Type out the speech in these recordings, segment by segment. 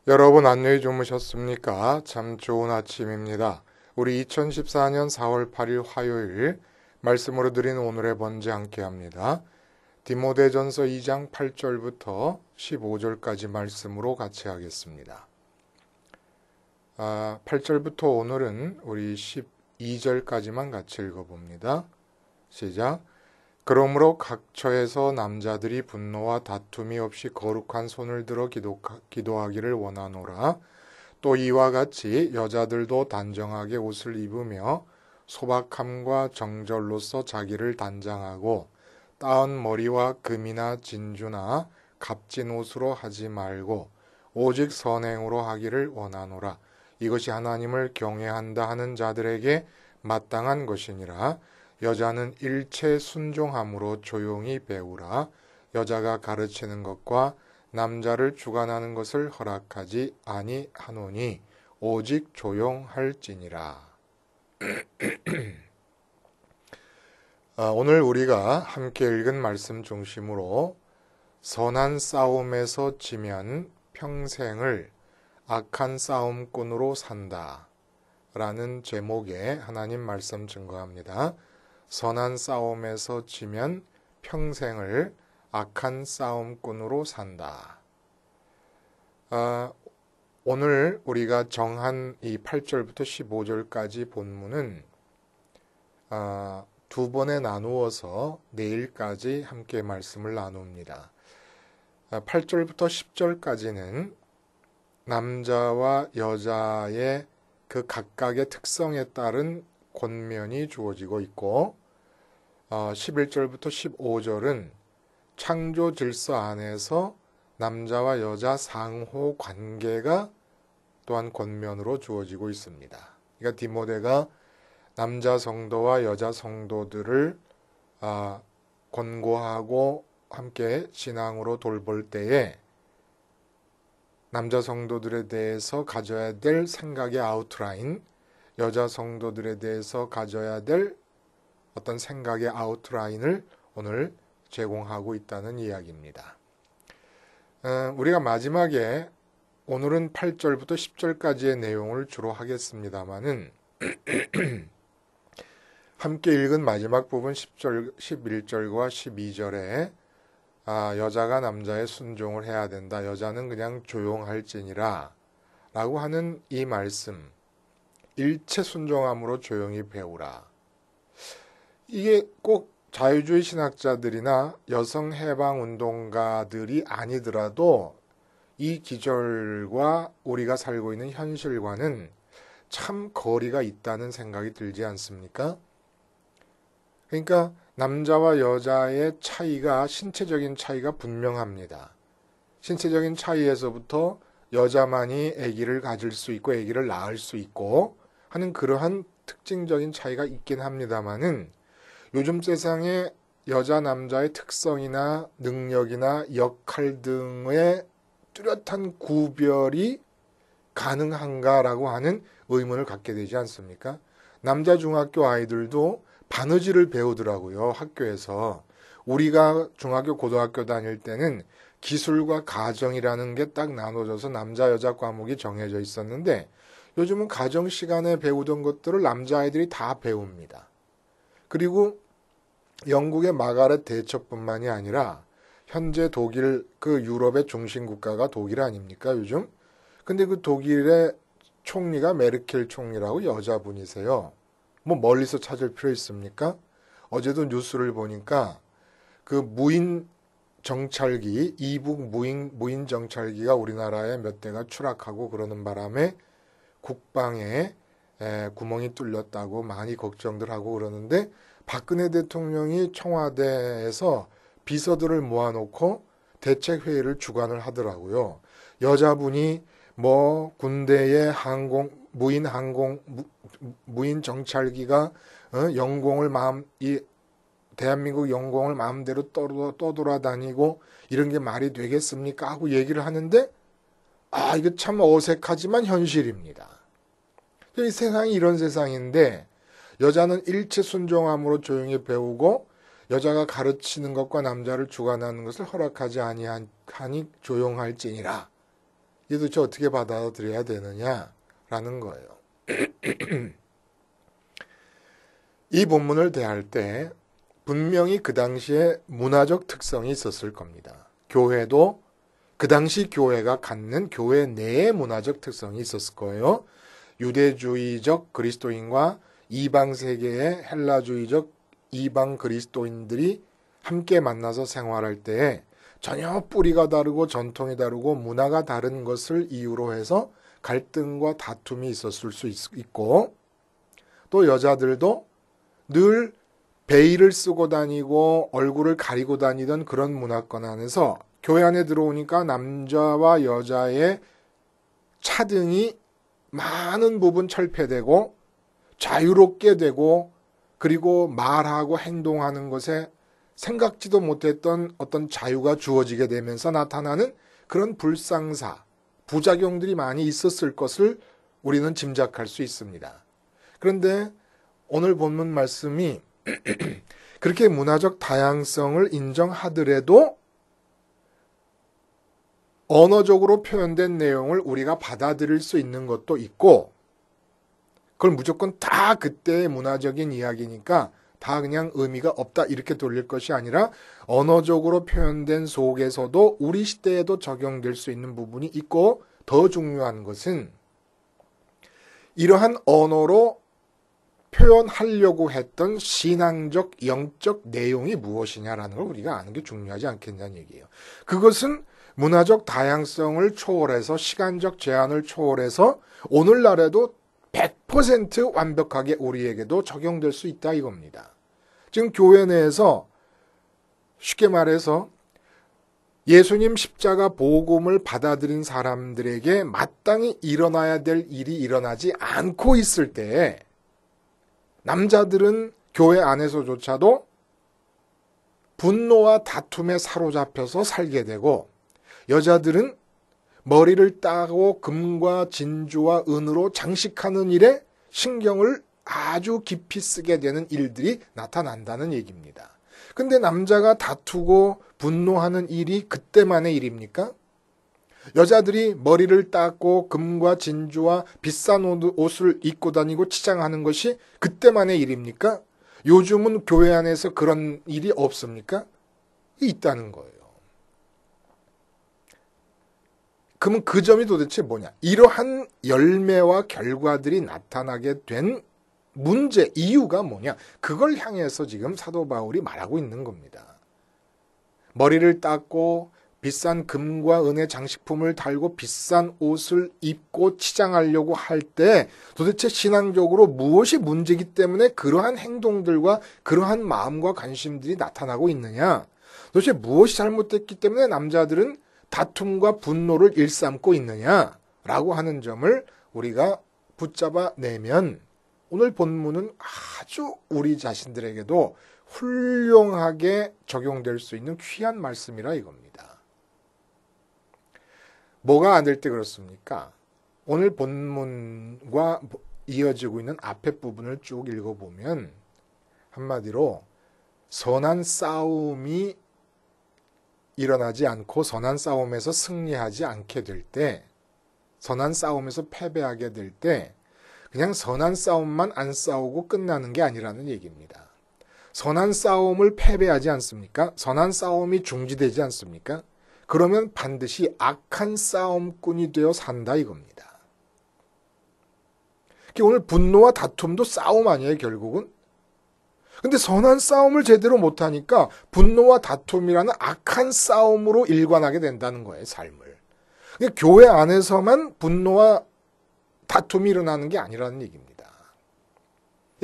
여러분 안녕히 주무셨습니까? 참 좋은 아침입니다. 우리 2014년 4월 8일 화요일 말씀으로 드린 오늘의 번제 함께 합니다. 디모데전서 2장 8절부터 15절까지 말씀으로 같이 하겠습니다. 8절부터 오늘은 우리 12절까지만 같이 읽어봅니다. 시작. 그러므로 각 처에서 남자들이 분노와 다툼이 없이 거룩한 손을 들어 기도하기를 원하노라. 또 이와 같이 여자들도 단정하게 옷을 입으며 소박함과 정절로서 자기를 단장하고 따은 머리와 금이나 진주나 값진 옷으로 하지 말고 오직 선행으로 하기를 원하노라. 이것이 하나님을 경외한다 하는 자들에게 마땅한 것이니라. 여자는 일체 순종함으로 조용히 배우라. 여자가 가르치는 것과 남자를 주관하는 것을 허락하지 아니하노니 오직 조용할지니라. 오늘 우리가 함께 읽은 말씀 중심으로 선한 싸움에서 지면 평생을 악한 싸움꾼으로 산다 라는 제목의 하나님 말씀 증거합니다. 선한 싸움에서 지면 평생을 악한 싸움꾼으로 산다. 오늘 우리가 정한 이 8절부터 15절까지 본문은 두 번에 나누어서 내일까지 함께 말씀을 나눕니다. 8절부터 10절까지는 남자와 여자의 그 각각의 특성에 따른 권면이 주어지고 있고 11절부터 15절은 창조 질서 안에서 남자와 여자 상호 관계가 또한 권면으로 주어지고 있습니다. 그러니까 디모데가 남자 성도와 여자 성도들을 권고하고 함께 신앙으로 돌볼 때에 남자 성도들에 대해서 가져야 될 생각의 아웃라인, 여자 성도들에 대해서 가져야 될 어떤 생각의 아웃라인을 오늘 제공하고 있다는 이야기입니다. 우리가 마지막에 오늘은 8절부터 10절까지의 내용을 주로 하겠습니다마는 함께 읽은 마지막 부분 10절, 11절과 12절에 여자가 남자의 순종을 해야 된다. 여자는 그냥 조용할지니라 라고 하는 이 말씀, 일체 순종함으로 조용히 배우라. 이게 꼭 자유주의 신학자들이나 여성 해방 운동가들이 아니더라도 이 기절과 우리가 살고 있는 현실과는 참 거리가 있다는 생각이 들지 않습니까? 그러니까 남자와 여자의 차이가, 신체적인 차이가 분명합니다. 신체적인 차이에서부터 여자만이 아기를 가질 수 있고 아기를 낳을 수 있고 하는 그러한 특징적인 차이가 있긴 합니다마는 요즘 세상에 여자 남자의 특성이나 능력이나 역할 등의 뚜렷한 구별이 가능한가라고 하는 의문을 갖게 되지 않습니까? 남자 중학교 아이들도 바느질을 배우더라고요, 학교에서. 우리가 중학교, 고등학교 다닐 때는 기술과 가정이라는 게 딱 나눠져서 남자, 여자 과목이 정해져 있었는데 요즘은 가정 시간에 배우던 것들을 남자아이들이 다 배웁니다. 그리고 영국의 마가렛 대처뿐만이 아니라 현재 독일, 그 유럽의 중심 국가가 독일 아닙니까, 요즘? 근데 그 독일의 총리가 메르켈 총리라고 여자분이세요. 뭐 멀리서 찾을 필요 있습니까? 어제도 뉴스를 보니까 그 무인 정찰기, 이북 무인 정찰기가 우리나라에 몇 대가 추락하고 그러는 바람에 국방에 구멍이 뚫렸다고 많이 걱정들 하고 그러는데 박근혜 대통령이 청와대에서 비서들을 모아놓고 대책회의를 주관을 하더라고요. 여자분이 뭐 군대의 무인 정찰기가 영공을 대한민국 영공을 마음대로 떠돌아다니고 이런 게 말이 되겠습니까? 하고 얘기를 하는데 이거 참 어색하지만 현실입니다. 이 세상이 이런 세상인데 여자는 일체 순종함으로 조용히 배우고 여자가 가르치는 것과 남자를 주관하는 것을 허락하지 아니하니 조용할지니라. 이 도대체 어떻게 받아들여야 되느냐라는 거예요. 이 본문을 대할 때 분명히 그 당시에 문화적 특성이 있었을 겁니다. 교회도 그 당시 교회가 갖는 교회 내의 문화적 특성이 있었을 거예요. 유대주의적 그리스도인과 이방 세계의 헬라주의적 이방 그리스도인들이 함께 만나서 생활할 때 전혀 뿌리가 다르고 전통이 다르고 문화가 다른 것을 이유로 해서 갈등과 다툼이 있었을 수 있고, 또 여자들도 늘 베일을 쓰고 다니고 얼굴을 가리고 다니던 그런 문화권 안에서 교회 안에 들어오니까 남자와 여자의 차등이 많은 부분 철폐되고 자유롭게 되고, 그리고 말하고 행동하는 것에 생각지도 못했던 어떤 자유가 주어지게 되면서 나타나는 그런 불상사, 부작용들이 많이 있었을 것을 우리는 짐작할 수 있습니다. 그런데 오늘 본문 말씀이 그렇게 문화적 다양성을 인정하더라도 언어적으로 표현된 내용을 우리가 받아들일 수 있는 것도 있고, 그걸 무조건 다 그때의 문화적인 이야기니까 다 그냥 의미가 없다 이렇게 돌릴 것이 아니라 언어적으로 표현된 속에서도 우리 시대에도 적용될 수 있는 부분이 있고, 더 중요한 것은 이러한 언어로 표현하려고 했던 신앙적, 영적 내용이 무엇이냐라는 걸 우리가 아는 게 중요하지 않겠냐는 얘기예요. 그것은 문화적 다양성을 초월해서, 시간적 제한을 초월해서 오늘날에도 100% 완벽하게 우리에게도 적용될 수 있다 이겁니다. 지금 교회 내에서 쉽게 말해서 예수님 십자가 복음을 받아들인 사람들에게 마땅히 일어나야 될 일이 일어나지 않고 있을 때 남자들은 교회 안에서조차도 분노와 다툼에 사로잡혀서 살게 되고, 여자들은 머리를 따고 금과 진주와 은으로 장식하는 일에 신경을 아주 깊이 쓰게 되는 일들이 나타난다는 얘기입니다. 근데 남자가 다투고 분노하는 일이 그때만의 일입니까? 여자들이 머리를 닦고 금과 진주와 비싼 옷을 입고 다니고 치장하는 것이 그때만의 일입니까? 요즘은 교회 안에서 그런 일이 없습니까? 있다는 거예요. 그러면 그 점이 도대체 뭐냐? 이러한 열매와 결과들이 나타나게 된 문제, 이유가 뭐냐? 그걸 향해서 지금 사도 바울이 말하고 있는 겁니다. 머리를 닦고 비싼 금과 은의 장식품을 달고 비싼 옷을 입고 치장하려고 할 때 도대체 신앙적으로 무엇이 문제이기 때문에 그러한 행동들과 그러한 마음과 관심들이 나타나고 있느냐? 도대체 무엇이 잘못됐기 때문에 남자들은 다툼과 분노를 일삼고 있느냐라고 하는 점을 우리가 붙잡아 내면 오늘 본문은 아주 우리 자신들에게도 훌륭하게 적용될 수 있는 귀한 말씀이라 이겁니다. 뭐가 안 될 때 그렇습니까? 오늘 본문과 이어지고 있는 앞에 부분을 쭉 읽어보면 한마디로 선한 싸움이 일어나지 않고 선한 싸움에서 승리하지 않게 될 때, 선한 싸움에서 패배하게 될 때 그냥 선한 싸움만 안 싸우고 끝나는 게 아니라는 얘기입니다. 선한 싸움을 패배하지 않습니까? 선한 싸움이 중지되지 않습니까? 그러면 반드시 악한 싸움꾼이 되어 산다 이겁니다. 오늘 분노와 다툼도 싸움 아니에요, 결국은? 근데 선한 싸움을 제대로 못하니까 분노와 다툼이라는 악한 싸움으로 일관하게 된다는 거예요, 삶을. 그러니까 교회 안에서만 분노와 다툼이 일어나는 게 아니라는 얘기입니다.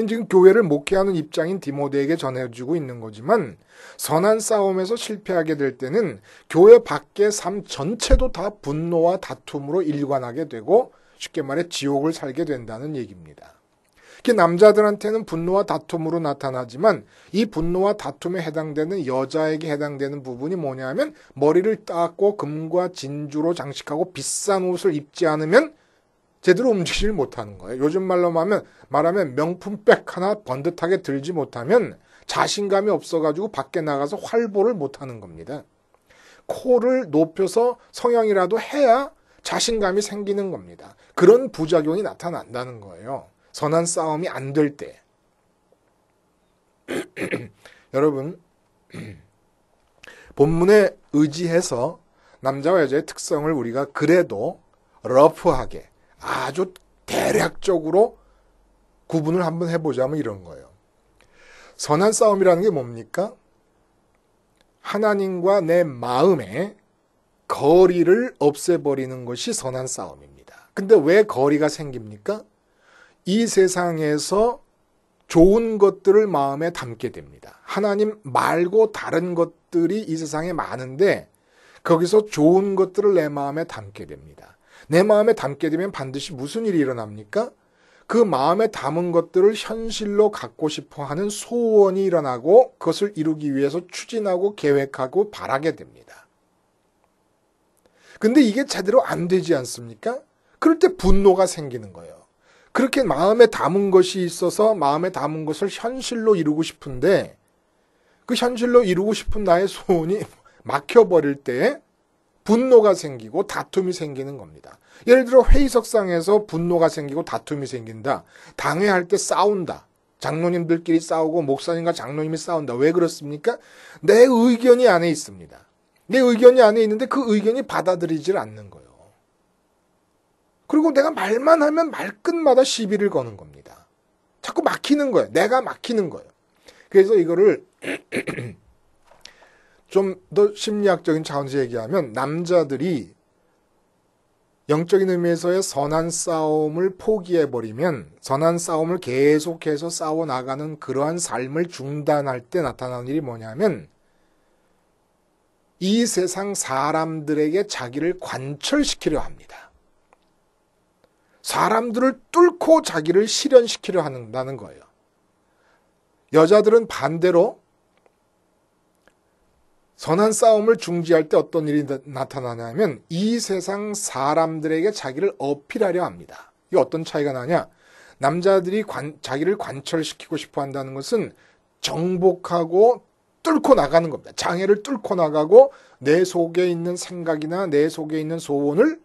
지금 교회를 목회하는 입장인 디모데에게 전해주고 있는 거지만 선한 싸움에서 실패하게 될 때는 교회 밖의 삶 전체도 다 분노와 다툼으로 일관하게 되고 쉽게 말해 지옥을 살게 된다는 얘기입니다. 남자들한테는 분노와 다툼으로 나타나지만 이 분노와 다툼에 해당되는 여자에게 해당되는 부분이 뭐냐면 머리를 닦고 금과 진주로 장식하고 비싼 옷을 입지 않으면 제대로 움직이질 못하는 거예요. 요즘 말로 말하면 명품백 하나 번듯하게 들지 못하면 자신감이 없어가지고 밖에 나가서 활보를 못하는 겁니다. 코를 높여서 성형이라도 해야 자신감이 생기는 겁니다. 그런 부작용이 나타난다는 거예요. 선한 싸움이 안 될 때. 여러분, 본문에 의지해서 남자와 여자의 특성을 우리가 그래도 러프하게 아주 대략적으로 구분을 한번 해보자면 이런 거예요. 선한 싸움이라는 게 뭡니까? 하나님과 내 마음의 거리를 없애버리는 것이 선한 싸움입니다. 근데 왜 거리가 생깁니까? 이 세상에서 좋은 것들을 마음에 담게 됩니다. 하나님 말고 다른 것들이 이 세상에 많은데 거기서 좋은 것들을 내 마음에 담게 됩니다. 내 마음에 담게 되면 반드시 무슨 일이 일어납니까? 그 마음에 담은 것들을 현실로 갖고 싶어 하는 소원이 일어나고 그것을 이루기 위해서 추진하고 계획하고 바라게 됩니다. 근데 이게 제대로 안 되지 않습니까? 그럴 때 분노가 생기는 거예요. 그렇게 마음에 담은 것이 있어서 마음에 담은 것을 현실로 이루고 싶은데 그 현실로 이루고 싶은 나의 소원이 막혀버릴 때 분노가 생기고 다툼이 생기는 겁니다. 예를 들어 회의석상에서 분노가 생기고 다툼이 생긴다. 당회할 때 싸운다. 장로님들끼리 싸우고 목사님과 장로님이 싸운다. 왜 그렇습니까? 내 의견이 안에 있습니다. 내 의견이 안에 있는데 그 의견이 받아들이질 않는 거예요. 그리고 내가 말만 하면 말끝마다 시비를 거는 겁니다. 자꾸 막히는 거예요. 내가 막히는 거예요. 그래서 이거를 좀 더 심리학적인 차원에서 얘기하면 남자들이 영적인 의미에서의 선한 싸움을 포기해버리면 선한 싸움을 계속해서 싸워나가는 그러한 삶을 중단할 때 나타나는 일이 뭐냐면 이 세상 사람들에게 자기를 관철시키려 합니다. 사람들을 뚫고 자기를 실현시키려 한다는 거예요. 여자들은 반대로 선한 싸움을 중지할 때 어떤 일이 나타나냐면 이 세상 사람들에게 자기를 어필하려 합니다. 이게 어떤 차이가 나냐? 남자들이 자기를 관철시키고 싶어 한다는 것은 정복하고 뚫고 나가는 겁니다. 장애를 뚫고 나가고 내 속에 있는 생각이나 내 속에 있는 소원을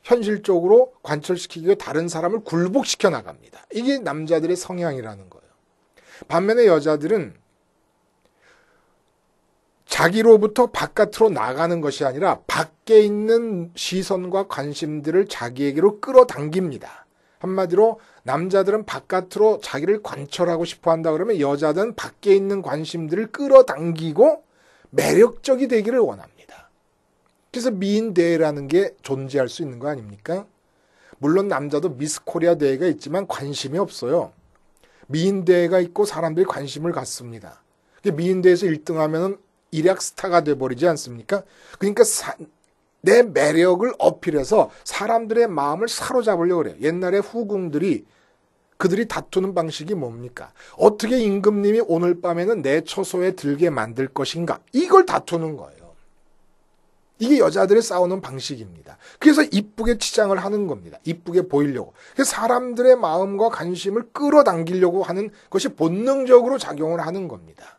현실적으로 관철시키기 위해 다른 사람을 굴복시켜 나갑니다. 이게 남자들의 성향이라는 거예요. 반면에 여자들은 자기로부터 바깥으로 나가는 것이 아니라 밖에 있는 시선과 관심들을 자기에게로 끌어당깁니다. 한마디로 남자들은 바깥으로 자기를 관철하고 싶어 한다 그러면 여자들은 밖에 있는 관심들을 끌어당기고 매력적이 되기를 원합니다. 그래서 미인 대회라는 게 존재할 수 있는 거 아닙니까? 물론 남자도 미스 코리아 대회가 있지만 관심이 없어요. 미인 대회가 있고 사람들이 관심을 갖습니다. 미인 대회에서 1등하면은 일약 스타가 돼버리지 않습니까? 그러니까 내 매력을 어필해서 사람들의 마음을 사로잡으려고 그래요. 옛날에 후궁들이 그들이 다투는 방식이 뭡니까? 어떻게 임금님이 오늘 밤에는 내 처소에 들게 만들 것인가? 이걸 다투는 거예요. 이게 여자들의 싸우는 방식입니다. 그래서 이쁘게 치장을 하는 겁니다. 이쁘게 보이려고. 그래서 사람들의 마음과 관심을 끌어당기려고 하는 것이 본능적으로 작용을 하는 겁니다.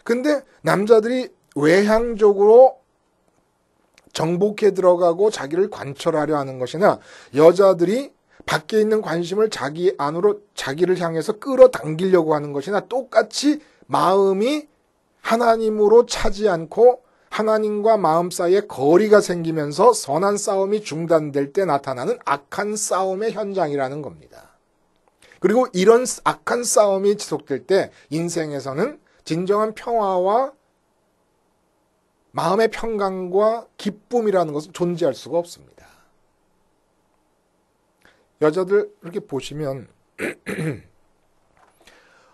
근데 남자들이 외향적으로 정복해 들어가고 자기를 관철하려 하는 것이나 여자들이 밖에 있는 관심을 자기 안으로 자기를 향해서 끌어당기려고 하는 것이나 똑같이 마음이 하나님으로 차지 않고 하나님과 마음 사이에 거리가 생기면서 선한 싸움이 중단될 때 나타나는 악한 싸움의 현장이라는 겁니다. 그리고 이런 악한 싸움이 지속될 때 인생에서는 진정한 평화와 마음의 평강과 기쁨이라는 것은 존재할 수가 없습니다. 여자들 이렇게 보시면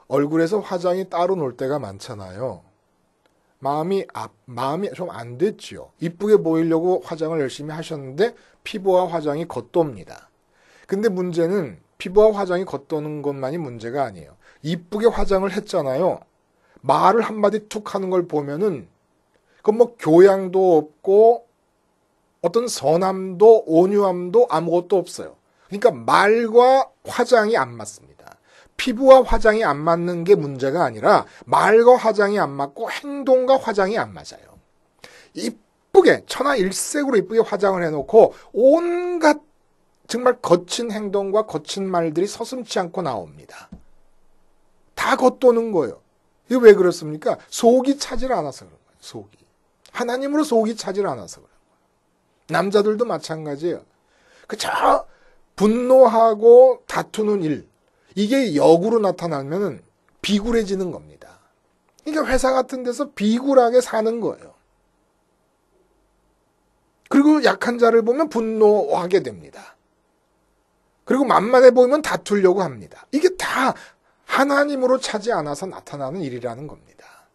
얼굴에서 화장이 따로 놀 때가 많잖아요. 마음이 좀 안 됐지요. 이쁘게 보이려고 화장을 열심히 하셨는데 피부와 화장이 겉돕니다. 근데 문제는 피부와 화장이 겉도는 것만이 문제가 아니에요. 이쁘게 화장을 했잖아요. 말을 한마디 툭 하는 걸 보면은 그건 뭐 교양도 없고 어떤 선함도 온유함도 아무것도 없어요. 그러니까 말과 화장이 안 맞습니다. 피부와 화장이 안 맞는 게 문제가 아니라 말과 화장이 안 맞고 행동과 화장이 안 맞아요. 이쁘게 천하일색으로 이쁘게 화장을 해놓고 온갖 정말 거친 행동과 거친 말들이 서슴지 않고 나옵니다. 다 겉도는 거예요. 이게 왜 그렇습니까? 속이 차질 않아서 그런 거예요. 속이. 하나님으로 속이 차질 않아서 그런 거예요. 남자들도 마찬가지예요. 그저 분노하고 다투는 일, 이게 역으로 나타나면 비굴해지는 겁니다. 그러니까 회사 같은 데서 비굴하게 사는 거예요. 그리고 약한 자를 보면 분노하게 됩니다. 그리고 만만해 보이면 다투려고 합니다. 이게 다 하나님으로 차지 않아서 나타나는 일이라는 겁니다.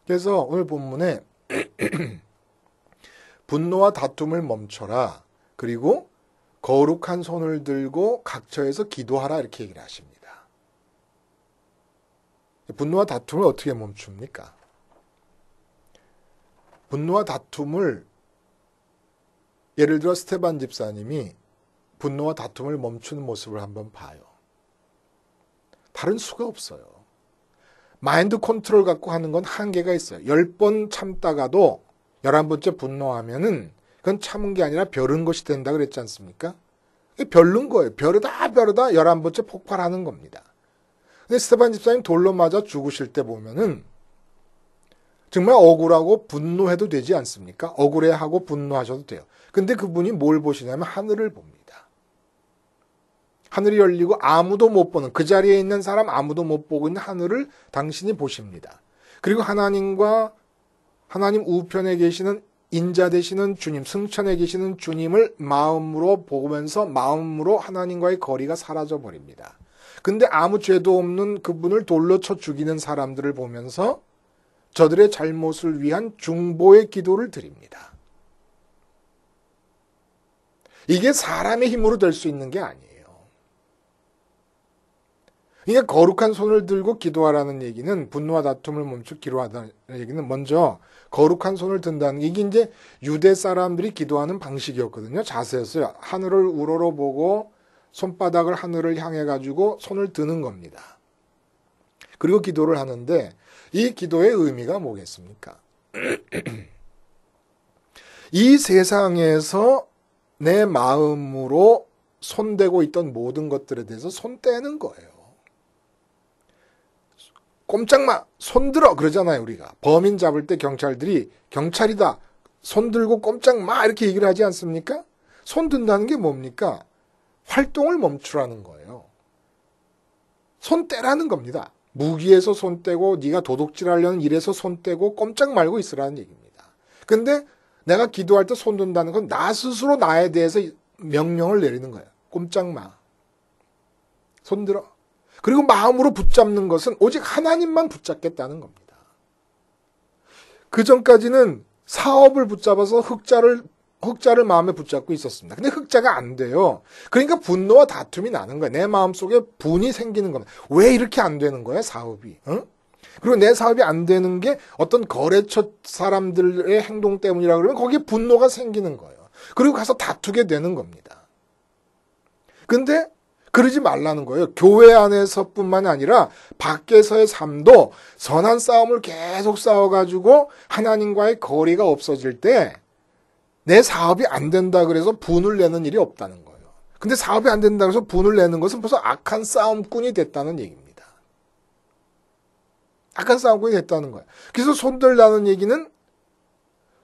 그래서 오늘 본문에 분노와 다툼을 멈춰라. 그리고 거룩한 손을 들고 각처에서 기도하라 이렇게 얘기를 하십니다. 분노와 다툼을 어떻게 멈춥니까? 분노와 다툼을 예를 들어 스테반 집사님이 분노와 다툼을 멈추는 모습을 한번 봐요. 다른 수가 없어요. 마인드 컨트롤 갖고 하는 건 한계가 있어요. 10번 참다가도 11번째 분노하면은 그건 참은 게 아니라 벼른 것이 된다 그랬지 않습니까? 벼른 거예요. 벼르다 11번째 폭발하는 겁니다. 근데 스테반 집사님 돌로 맞아 죽으실 때 보면은 정말 억울하고 분노해도 되지 않습니까? 억울해하고 분노하셔도 돼요. 근데 그분이 뭘 보시냐면 하늘을 봅니다. 하늘이 열리고 아무도 못 보는, 그 자리에 있는 사람 아무도 못 보고 있는 하늘을 당신이 보십니다. 그리고 하나님과 하나님 우편에 계시는 인자 되시는 주님, 승천에 계시는 주님을 마음으로 보면서 마음으로 하나님과의 거리가 사라져 버립니다. 근데 아무 죄도 없는 그분을 돌로 쳐 죽이는 사람들을 보면서 저들의 잘못을 위한 중보의 기도를 드립니다. 이게 사람의 힘으로 될 수 있는 게 아니에요. 이게 거룩한 손을 들고 기도하라는 얘기는, 분노와 다툼을 멈추고 기도하라는 얘기는 먼저 거룩한 손을 든다는 게, 이게 이제 유대 사람들이 기도하는 방식이었거든요. 자세였어요. 하늘을 우러러 보고 손바닥을 하늘을 향해 가지고 손을 드는 겁니다. 그리고 기도를 하는데 이 기도의 의미가 뭐겠습니까? 이 세상에서 내 마음으로 손대고 있던 모든 것들에 대해서 손 떼는 거예요. 꼼짝마, 손들어 그러잖아요. 우리가 범인 잡을 때 경찰들이 경찰이다, 손 들고 꼼짝마 이렇게 얘기를 하지 않습니까? 손 든다는 게 뭡니까? 활동을 멈추라는 거예요. 손 떼라는 겁니다. 무기에서 손 떼고 네가 도둑질하려는 일에서 손 떼고 꼼짝 말고 있으라는 얘기입니다. 근데 내가 기도할 때 손 든다는 건 나 스스로 나에 대해서 명령을 내리는 거예요. 꼼짝 마. 손 들어. 그리고 마음으로 붙잡는 것은 오직 하나님만 붙잡겠다는 겁니다. 그 전까지는 사업을 붙잡아서 흑자를 마음에 붙잡고 있었습니다. 근데 흑자가 안 돼요. 그러니까 분노와 다툼이 나는 거예요. 내 마음속에 분이 생기는 겁니다. 왜 이렇게 안 되는 거야, 사업이? 응? 그리고 내 사업이 안 되는 게 어떤 거래처 사람들의 행동 때문이라 그러면 거기에 분노가 생기는 거예요. 그리고 가서 다투게 되는 겁니다. 근데 그러지 말라는 거예요. 교회 안에서뿐만 아니라 밖에서의 삶도 선한 싸움을 계속 싸워가지고 하나님과의 거리가 없어질 때 내 사업이 안 된다 그래서 분을 내는 일이 없다는 거예요. 근데 사업이 안 된다 그래서 분을 내는 것은 벌써 악한 싸움꾼이 됐다는 얘기입니다. 악한 싸움꾼이 됐다는 거예요. 그래서 손들라는 얘기는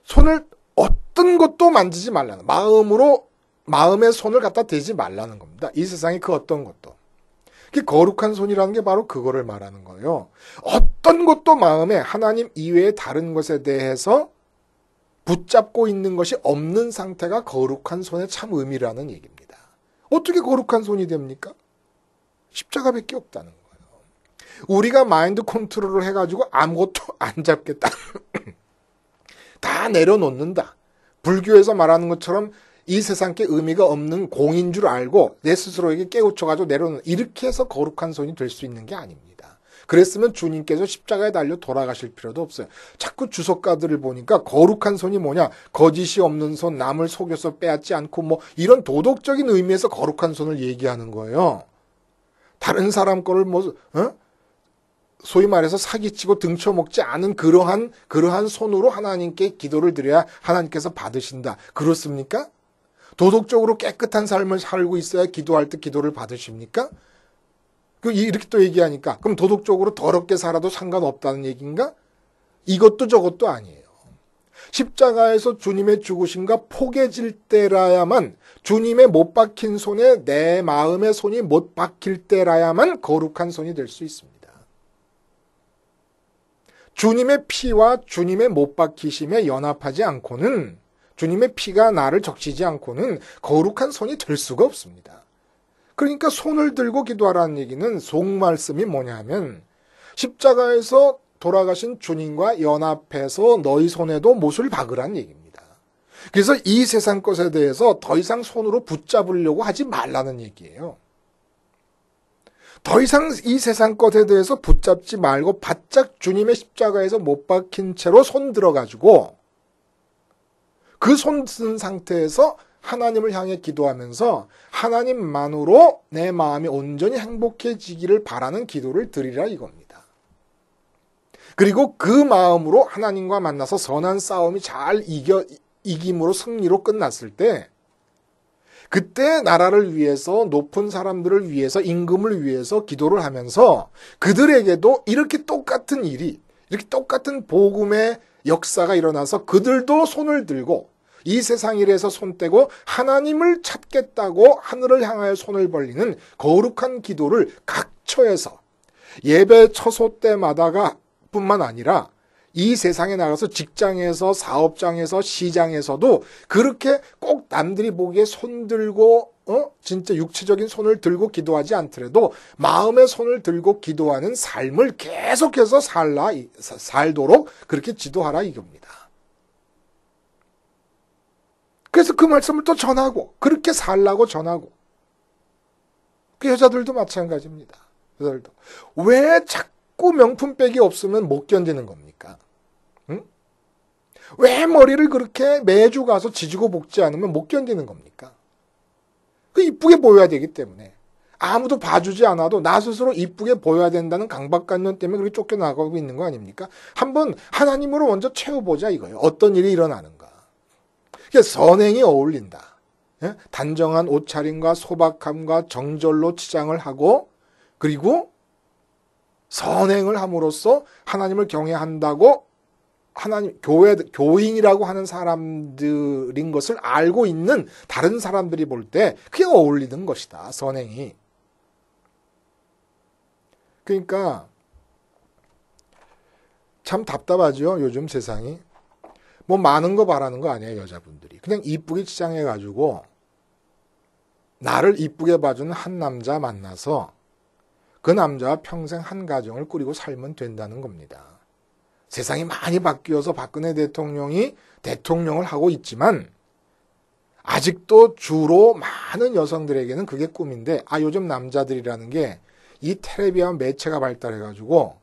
손을 어떤 것도 만지지 말라는, 마음의 손을 갖다 대지 말라는 겁니다. 이 세상의 그 어떤 것도. 그 거룩한 손이라는 게 바로 그거를 말하는 거예요. 어떤 것도 마음에 하나님 이외의 다른 것에 대해서 붙잡고 있는 것이 없는 상태가 거룩한 손의 참 의미라는 얘기입니다. 어떻게 거룩한 손이 됩니까? 십자가밖에 없다는 거예요. 우리가 마인드 컨트롤을 해가지고 아무것도 안 잡겠다. 다 내려놓는다. 불교에서 말하는 것처럼 이 세상께 의미가 없는 공인 줄 알고 내 스스로에게 깨우쳐가지고 내려놓는, 이렇게 해서 거룩한 손이 될 수 있는 게 아닙니다. 그랬으면 주님께서 십자가에 달려 돌아가실 필요도 없어요. 자꾸 주석가들을 보니까 거룩한 손이 뭐냐? 거짓이 없는 손, 남을 속여서 빼앗지 않고 뭐 이런 도덕적인 의미에서 거룩한 손을 얘기하는 거예요. 다른 사람 거를 소위 말해서 사기치고 등쳐먹지 않은 그러한 손으로 하나님께 기도를 드려야 하나님께서 받으신다. 그렇습니까? 도덕적으로 깨끗한 삶을 살고 있어야 기도할 때 기도를 받으십니까? 이렇게 또 얘기하니까 그럼 도덕적으로 더럽게 살아도 상관없다는 얘기인가? 이것도 저것도 아니에요. 십자가에서 주님의 죽으심과 포개질 때라야만, 주님의 못 박힌 손에 내 마음의 손이 못 박힐 때라야만 거룩한 손이 될 수 있습니다. 주님의 피와 주님의 못 박히심에 연합하지 않고는, 주님의 피가 나를 적시지 않고는 거룩한 손이 될 수가 없습니다. 그러니까 손을 들고 기도하라는 얘기는 속말씀이 뭐냐면, 십자가에서 돌아가신 주님과 연합해서 너희 손에도 못을 박으라는 얘기입니다. 그래서 이 세상 것에 대해서 더 이상 손으로 붙잡으려고 하지 말라는 얘기예요. 더 이상 이 세상 것에 대해서 붙잡지 말고 바짝 주님의 십자가에서 못 박힌 채로 손 들어가지고 그 손 든 상태에서 하나님을 향해 기도하면서 하나님만으로 내 마음이 온전히 행복해지기를 바라는 기도를 드리라 이겁니다. 그리고 그 마음으로 하나님과 만나서 선한 싸움이 잘 이김으로 승리로 끝났을 때 그때 나라를 위해서 높은 사람들을 위해서 임금을 위해서 기도를 하면서 그들에게도 이렇게 똑같은 일이 이렇게 똑같은 복음의 역사가 일어나서 그들도 손을 들고 이 세상 일에서 손 떼고 하나님을 찾겠다고 하늘을 향하여 손을 벌리는 거룩한 기도를 각 처에서 예배 처소 때마다가 뿐만 아니라 이 세상에 나가서 직장에서 사업장에서 시장에서도 그렇게 꼭 남들이 보기에 손 들고 진짜 육체적인 손을 들고 기도하지 않더라도 마음의 손을 들고 기도하는 삶을 계속해서 살도록 그렇게 지도하라 이겁니다. 그래서 그 말씀을 또 전하고 그렇게 살라고 전하고 그 여자들도 마찬가지입니다. 여자들도 왜 자꾸 명품백이 없으면 못 견디는 겁니까? 응? 왜 머리를 그렇게 매주 가서 지지고 볶지 않으면 못 견디는 겁니까? 그 이쁘게 보여야 되기 때문에 아무도 봐주지 않아도 나 스스로 이쁘게 보여야 된다는 강박관념 때문에 그렇게 쫓겨나가고 있는 거 아닙니까? 한번 하나님으로 먼저 채워보자 이거예요. 어떤 일이 일어나는가. 선행이 어울린다. 단정한 옷차림과 소박함과 정절로 치장을 하고 그리고 선행을 함으로써 하나님을 경외한다고 하나님 교인이라고 하는 사람들인 것을 알고 있는 다른 사람들이 볼 때 그게 어울리는 것이다. 선행이. 그러니까 참 답답하죠. 요즘 세상이. 뭐 많은 거 바라는 거 아니에요. 여자분들이. 그냥 이쁘게 치장해가지고 나를 이쁘게 봐주는 한 남자 만나서 그 남자와 평생 한 가정을 꾸리고 살면 된다는 겁니다. 세상이 많이 바뀌어서 박근혜 대통령이 대통령을 하고 있지만 아직도 주로 많은 여성들에게는 그게 꿈인데 요즘 남자들이라는 게 이 텔레비와 매체가 발달해가지고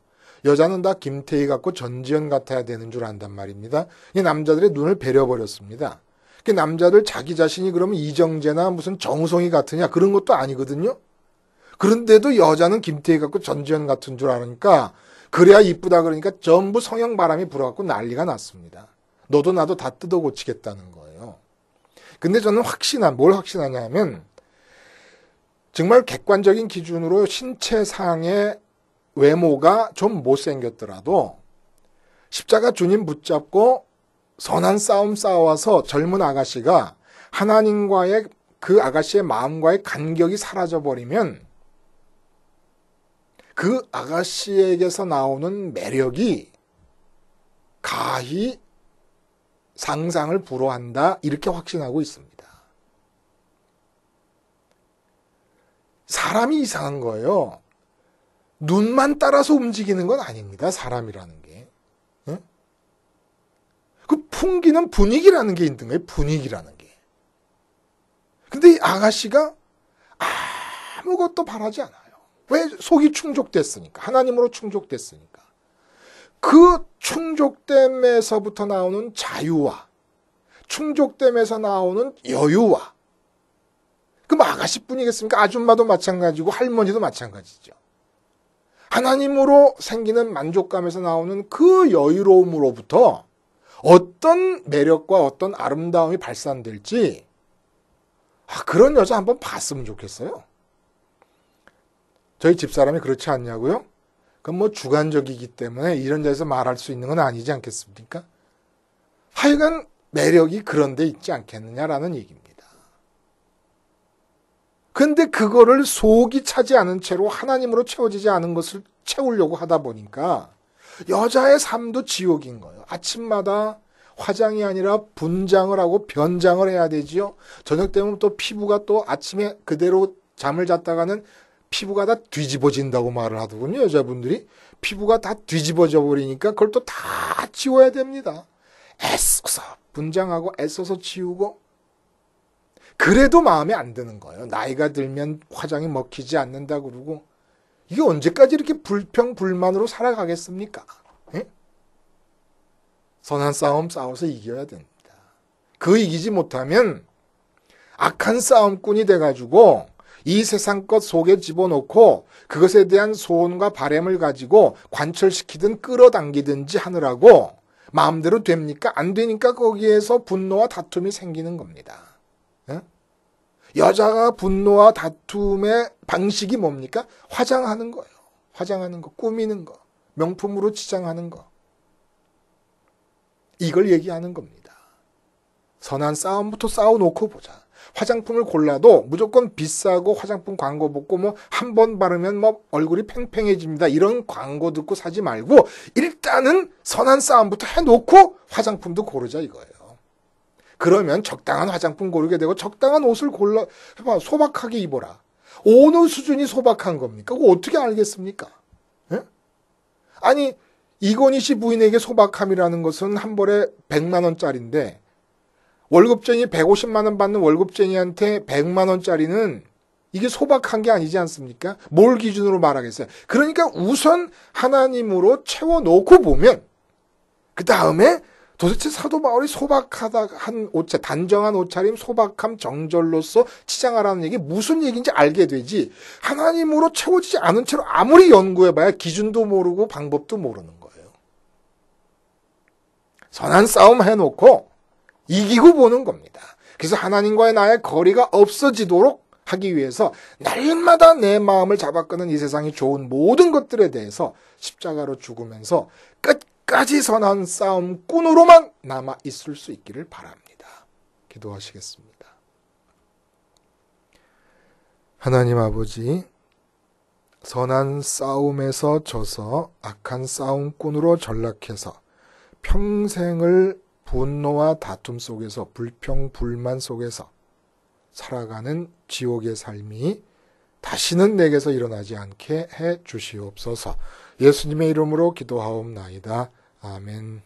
여자는 다 김태희 같고 전지현 같아야 되는 줄 안단 말입니다. 이 남자들의 눈을 베려버렸습니다. 그 남자들 자기 자신이 그러면 이정재나 무슨 정우성이 같으냐 그런 것도 아니거든요. 그런데도 여자는 김태희 같고 전지현 같은 줄 아니까 그래야 이쁘다 그러니까 전부 성형 바람이 불어갖고 난리가 났습니다. 너도 나도 다 뜯어 고치겠다는 거예요. 근데 저는 뭘 확신하냐 하면 정말 객관적인 기준으로 신체상의 외모가 좀 못생겼더라도 십자가 주님 붙잡고 선한 싸움 싸워서 젊은 아가씨가 하나님과의 그 아가씨의 마음과의 간격이 사라져버리면 그 아가씨에게서 나오는 매력이 가히 상상을 불허한다 이렇게 확신하고 있습니다. 사람이 이상한 거예요. 눈만 따라서 움직이는 건 아닙니다. 사람이라는 게. 응? 그 풍기는 분위기라는 게 있는 거예요. 분위기라는 게. 근데 이 아가씨가 아무것도 바라지 않아요. 왜? 속이 충족됐으니까. 하나님으로 충족됐으니까. 그 충족됨에서부터 나오는 자유와 충족됨에서 나오는 여유와 그럼 아가씨뿐이겠습니까? 아줌마도 마찬가지고 할머니도 마찬가지죠. 하나님으로 생기는 만족감에서 나오는 그 여유로움으로부터 어떤 매력과 어떤 아름다움이 발산될지 그런 여자 한번 봤으면 좋겠어요. 저희 집사람이 그렇지 않냐고요? 그건 뭐 주관적이기 때문에 이런 데서 말할 수 있는 건 아니지 않겠습니까? 하여간 매력이 그런 데 있지 않겠느냐라는 얘기입니다. 근데 그거를 속이 차지 않은 채로 하나님으로 채워지지 않은 것을 채우려고 하다 보니까 여자의 삶도 지옥인 거예요. 아침마다 화장이 아니라 분장을 하고 변장을 해야 되지요. 저녁 되면 또 피부가 또 아침에 그대로 잠을 잤다가는 피부가 다 뒤집어진다고 말을 하더군요. 여자분들이. 피부가 다 뒤집어져 버리니까 그걸 또 다 지워야 됩니다. 애써서 분장하고 애써서 지우고 그래도 마음에 안 드는 거예요. 나이가 들면 화장이 먹히지 않는다 그러고 이게 언제까지 이렇게 불평불만으로 살아가겠습니까? 예? 선한 싸움 싸워서 이겨야 됩니다. 그 이기지 못하면 악한 싸움꾼이 돼가지고 이 세상 것 속에 집어넣고 그것에 대한 소원과 바램을 가지고 관철시키든 끌어당기든지 하느라고 마음대로 됩니까? 안 되니까 거기에서 분노와 다툼이 생기는 겁니다. 예? 여자가 분노와 다툼의 방식이 뭡니까? 화장하는 거예요. 화장하는 거, 꾸미는 거, 명품으로 치장하는 거. 이걸 얘기하는 겁니다. 선한 싸움부터 싸워놓고 보자. 화장품을 골라도 무조건 비싸고 화장품 광고 보고 뭐 한 번 바르면 뭐 얼굴이 팽팽해집니다. 이런 광고 듣고 사지 말고 일단은 선한 싸움부터 해놓고 화장품도 고르자 이거예요. 그러면 적당한 화장품 고르게 되고 적당한 옷을 골라 해봐. 소박하게 입어라. 어느 수준이 소박한 겁니까? 그거 어떻게 알겠습니까? 예? 아니 이건희 씨 부인에게 소박함이라는 것은 한 벌에 100만 원짜리인데 월급쟁이 150만 원 받는 월급쟁이한테 100만 원짜리는 이게 소박한 게 아니지 않습니까? 뭘 기준으로 말하겠어요? 그러니까 우선 하나님으로 채워놓고 보면 그 다음에 도대체 사도 바울이 소박하다 한 옷차림, 단정한 옷차림, 소박함, 정절로서 치장하라는 얘기 무슨 얘기인지 알게 되지 하나님으로 채워지지 않은 채로 아무리 연구해봐야 기준도 모르고 방법도 모르는 거예요. 선한 싸움 해놓고 이기고 보는 겁니다. 그래서 하나님과의 나의 거리가 없어지도록 하기 위해서 날마다 내 마음을 잡아끄는 이 세상의 좋은 모든 것들에 대해서 십자가로 죽으면서 끝까지 선한 싸움꾼으로만 남아 있을 수 있기를 바랍니다. 기도하시겠습니다. 하나님 아버지, 선한 싸움에서 져서 악한 싸움꾼으로 전락해서 평생을 분노와 다툼 속에서 불평, 불만 속에서 살아가는 지옥의 삶이 다시는 내게서 일어나지 않게 해 주시옵소서. 예수님의 이름으로 기도하옵나이다. 아멘.